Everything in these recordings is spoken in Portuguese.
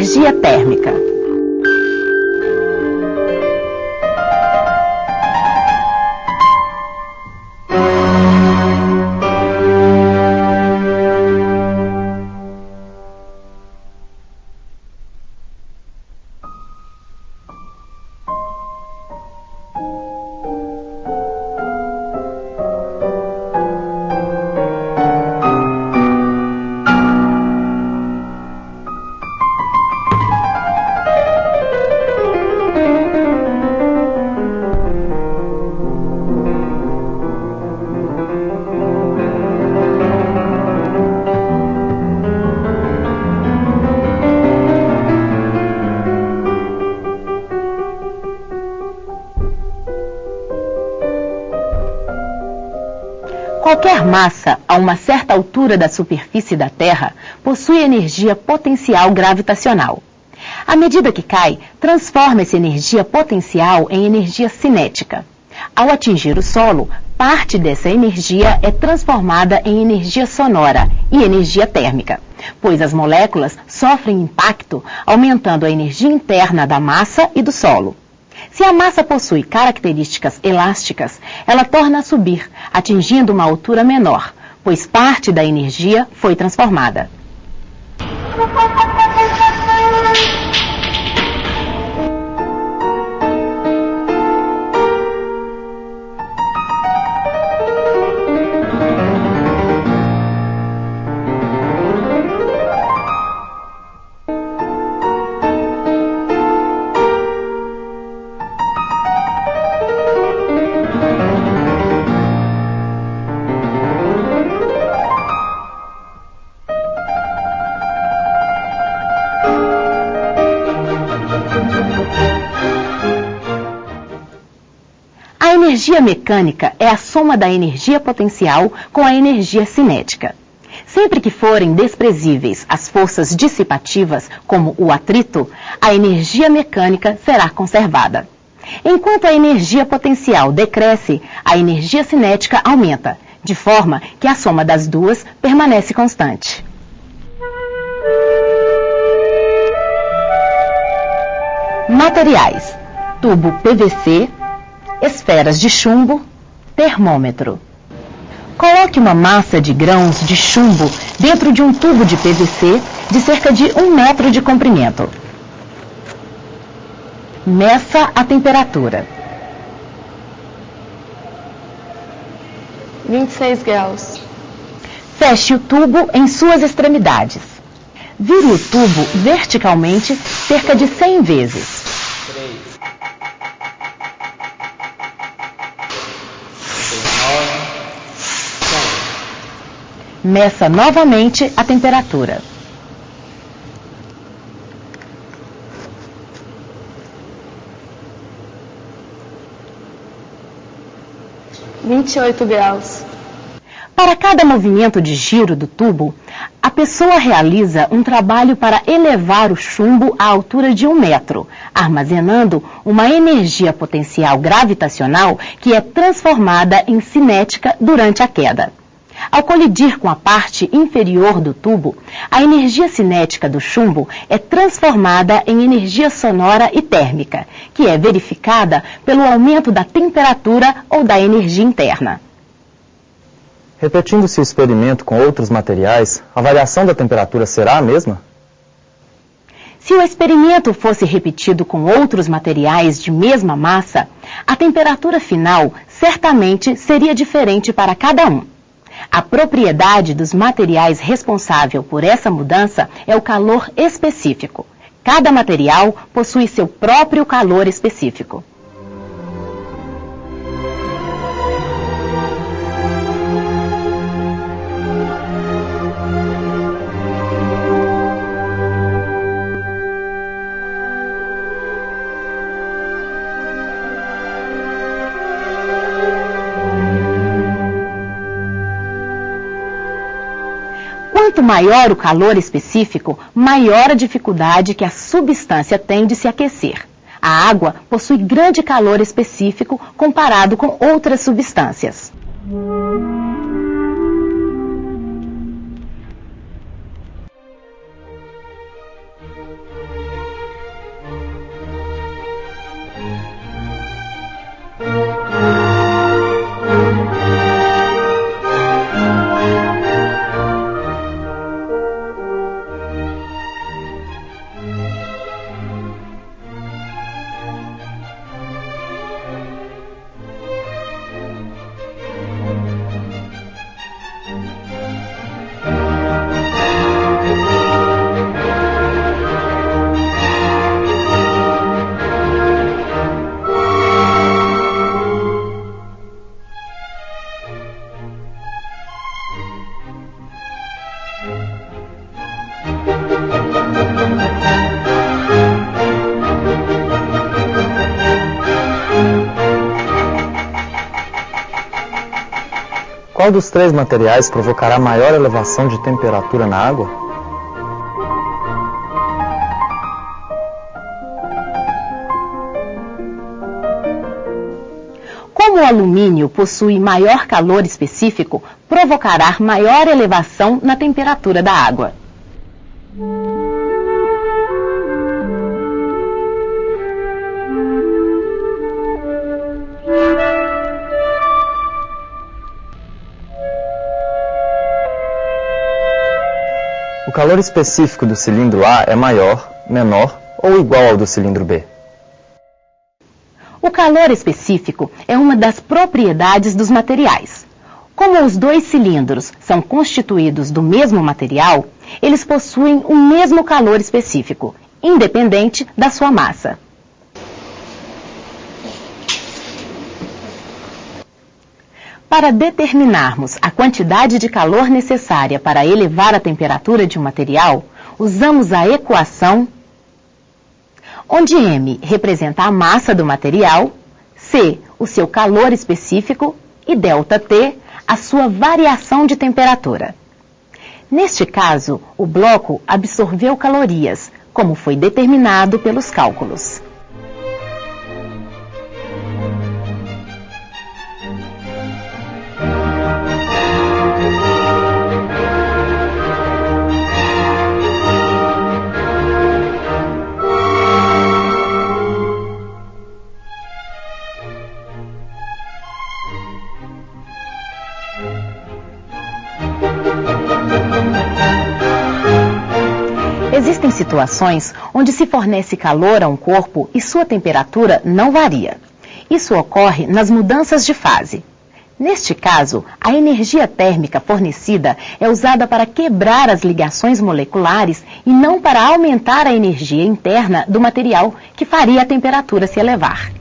energia térmica. Qualquer massa a uma certa altura da superfície da Terra possui energia potencial gravitacional. À medida que cai, transforma essa energia potencial em energia cinética. Ao atingir o solo, parte dessa energia é transformada em energia sonora e energia térmica, pois as moléculas sofrem impacto, aumentando a energia interna da massa e do solo. Se a massa possui características elásticas, ela torna a subir, atingindo uma altura menor, pois parte da energia foi transformada. A energia mecânica é a soma da energia potencial com a energia cinética. Sempre que forem desprezíveis as forças dissipativas, como o atrito, a energia mecânica será conservada. Enquanto a energia potencial decresce, a energia cinética aumenta, de forma que a soma das duas permanece constante. Materiais: tubo PVC, esferas de chumbo, termômetro. Coloque uma massa de grãos de chumbo dentro de um tubo de PVC de cerca de 1 metro de comprimento. Meça a temperatura. 26 graus. Feche o tubo em suas extremidades. Vire o tubo verticalmente cerca de 100 vezes. Meça novamente a temperatura. (28 graus). Para cada movimento de giro do tubo, a pessoa realiza um trabalho para elevar o chumbo à altura de 1 metro, armazenando uma energia potencial gravitacional que é transformada em cinética durante a queda. Ao colidir com a parte inferior do tubo, a energia cinética do chumbo é transformada em energia sonora e térmica, que é verificada pelo aumento da temperatura ou da energia interna. Repetindo-se o experimento com outros materiais, a variação da temperatura será a mesma? Se o experimento fosse repetido com outros materiais de mesma massa, a temperatura final certamente seria diferente para cada um. A propriedade dos materiais responsável por essa mudança é o calor específico. Cada material possui seu próprio calor específico. Quanto maior o calor específico, maior a dificuldade que a substância tem de se aquecer. A água possui grande calor específico comparado com outras substâncias. Qual dos três materiais provocará maior elevação de temperatura na água? Como o alumínio possui maior calor específico, provocará maior elevação na temperatura da água. O calor específico do cilindro A é maior, menor ou igual ao do cilindro B? O calor específico é uma das propriedades dos materiais. Como os dois cilindros são constituídos do mesmo material, eles possuem o mesmo calor específico, independente da sua massa. Para determinarmos a quantidade de calor necessária para elevar a temperatura de um material, usamos a equação onde M representa a massa do material, C, o seu calor específico, e ΔT, a sua variação de temperatura. Neste caso, o bloco absorveu calorias, como foi determinado pelos cálculos. Existem situações onde se fornece calor a um corpo e sua temperatura não varia. Isso ocorre nas mudanças de fase. Neste caso, a energia térmica fornecida é usada para quebrar as ligações moleculares e não para aumentar a energia interna do material que faria a temperatura se elevar.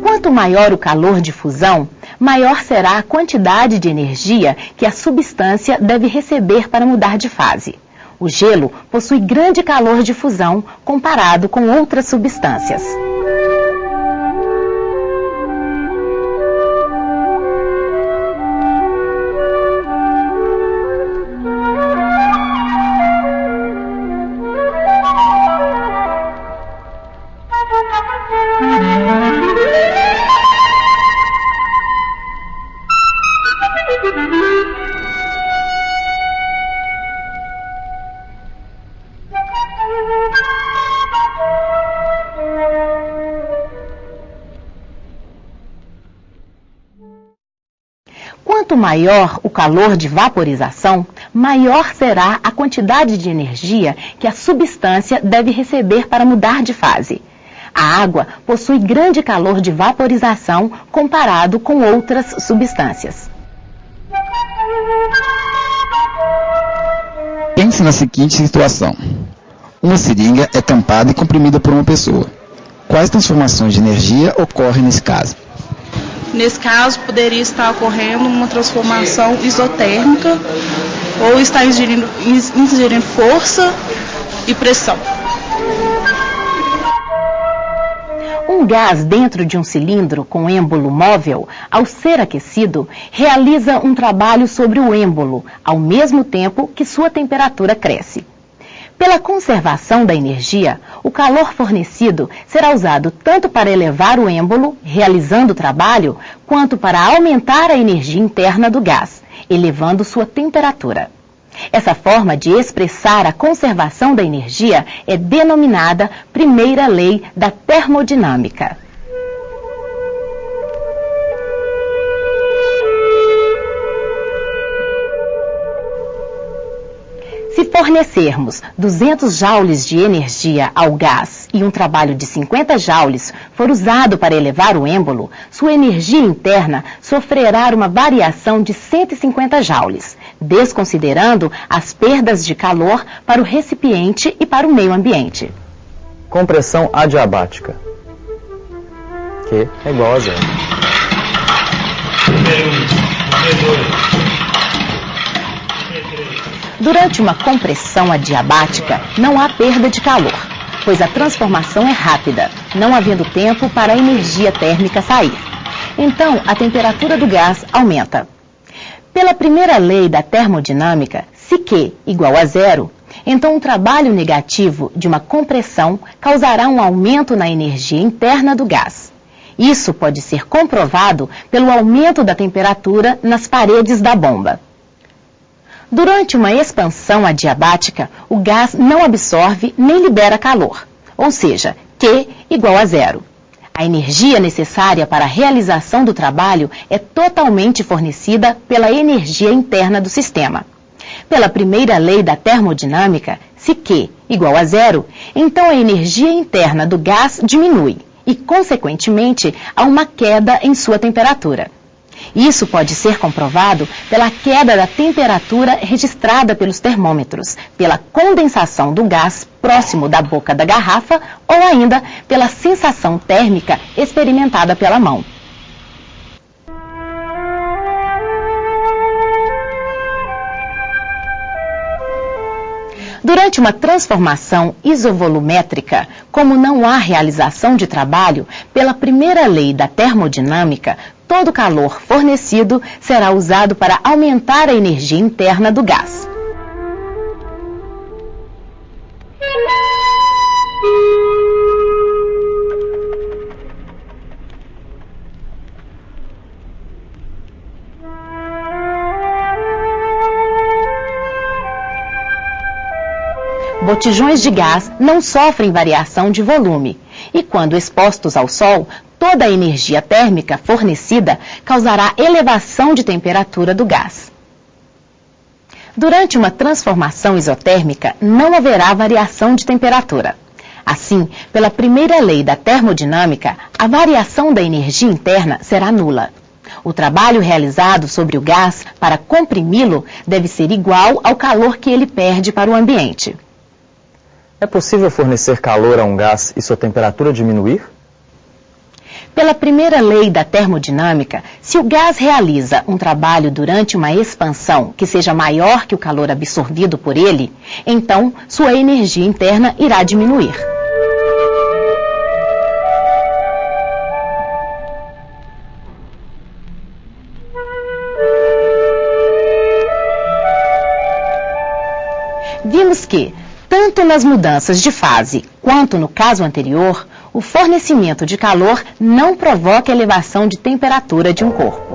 Quanto maior o calor de fusão, maior será a quantidade de energia que a substância deve receber para mudar de fase. O gelo possui grande calor de fusão comparado com outras substâncias. Quanto maior o calor de vaporização, maior será a quantidade de energia que a substância deve receber para mudar de fase. A água possui grande calor de vaporização comparado com outras substâncias. Pense na seguinte situação. Uma seringa é tampada e comprimida por uma pessoa. Quais transformações de energia ocorrem nesse caso? Nesse caso, poderia estar ocorrendo uma transformação isotérmica ou está ingerindo força e pressão. Um gás dentro de um cilindro com êmbolo móvel, ao ser aquecido, realiza um trabalho sobre o êmbolo, ao mesmo tempo que sua temperatura cresce. Pela conservação da energia, o calor fornecido será usado tanto para elevar o êmbolo, realizando o trabalho, quanto para aumentar a energia interna do gás, elevando sua temperatura. Essa forma de expressar a conservação da energia é denominada primeira lei da termodinâmica. Se fornecermos 200 joules de energia ao gás e um trabalho de 50 joules for usado para elevar o êmbolo, sua energia interna sofrerá uma variação de 150 joules, desconsiderando as perdas de calor para o recipiente e para o meio ambiente. Compressão adiabática. Q é igual a 0. Durante uma compressão adiabática, não há perda de calor, pois a transformação é rápida, não havendo tempo para a energia térmica sair. Então, a temperatura do gás aumenta. Pela primeira lei da termodinâmica, se Q igual a 0, então o trabalho negativo de uma compressão causará um aumento na energia interna do gás. Isso pode ser comprovado pelo aumento da temperatura nas paredes da bomba. Durante uma expansão adiabática, o gás não absorve nem libera calor, ou seja, Q igual a 0. A energia necessária para a realização do trabalho é totalmente fornecida pela energia interna do sistema. Pela primeira lei da termodinâmica, se Q igual a 0, então a energia interna do gás diminui e, consequentemente, há uma queda em sua temperatura. Isso pode ser comprovado pela queda da temperatura registrada pelos termômetros, pela condensação do gás próximo da boca da garrafa ou ainda pela sensação térmica experimentada pela mão. Durante uma transformação isovolumétrica, como não há realização de trabalho, pela primeira lei da termodinâmica, todo o calor fornecido será usado para aumentar a energia interna do gás. Botijões de gás não sofrem variação de volume e, quando expostos ao sol, toda a energia térmica fornecida causará elevação de temperatura do gás. Durante uma transformação isotérmica, não haverá variação de temperatura. Assim, pela primeira lei da termodinâmica, a variação da energia interna será nula. O trabalho realizado sobre o gás para comprimi-lo deve ser igual ao calor que ele perde para o ambiente. É possível fornecer calor a um gás e sua temperatura diminuir? Pela primeira lei da termodinâmica, se o gás realiza um trabalho durante uma expansão que seja maior que o calor absorvido por ele, então sua energia interna irá diminuir. Vimos que, tanto nas mudanças de fase quanto no caso anterior, o fornecimento de calor não provoca elevação de temperatura de um corpo.